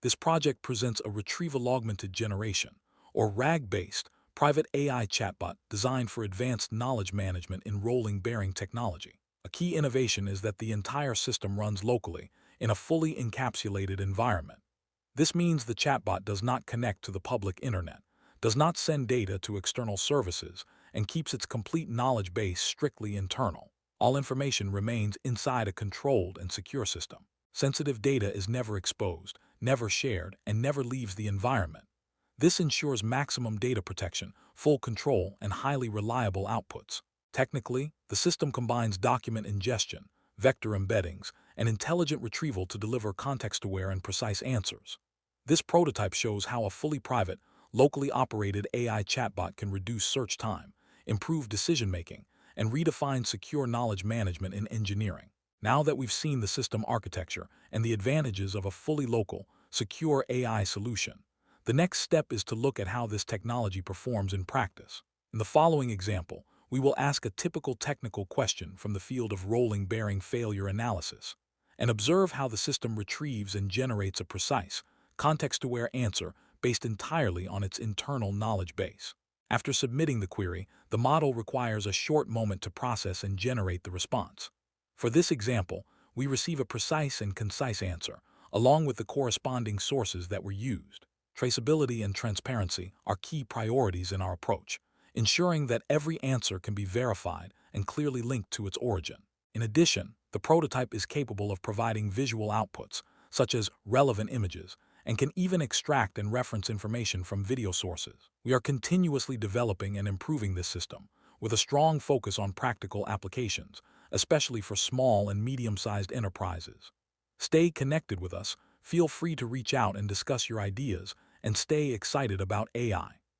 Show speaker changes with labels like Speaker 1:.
Speaker 1: This project presents a retrieval augmented generation, or RAG-based, private AI chatbot designed for advanced knowledge management in rolling-bearing technology. A key innovation is that the entire system runs locally, in a fully encapsulated environment. This means the chatbot does not connect to the public internet, does not send data to external services, and keeps its complete knowledge base strictly internal. All information remains inside a controlled and secure system. Sensitive data is never exposed, never shared, and never leaves the environment. This ensures maximum data protection, full control, and highly reliable outputs. Technically, the system combines document ingestion, vector embeddings, and intelligent retrieval to deliver context-aware and precise answers. This prototype shows how a fully private, locally operated AI chatbot can reduce search time, improve decision-making, and redefine secure knowledge management in engineering. Now that we've seen the system architecture and the advantages of a fully local, secure AI solution, the next step is to look at how this technology performs in practice. In the following example, we will ask a typical technical question from the field of rolling bearing failure analysis and observe how the system retrieves and generates a precise, context-aware answer based entirely on its internal knowledge base. After submitting the query, the model requires a short moment to process and generate the response. For this example, we receive a precise and concise answer, along with the corresponding sources that were used. Traceability and transparency are key priorities in our approach, ensuring that every answer can be verified and clearly linked to its origin. In addition, the prototype is capable of providing visual outputs, such as relevant images, and can even extract and reference information from video sources. We are continuously developing and improving this system, with a strong focus on practical applications, especially for small and medium-sized enterprises. Stay connected with us, feel free to reach out and discuss your ideas, and stay excited about AI.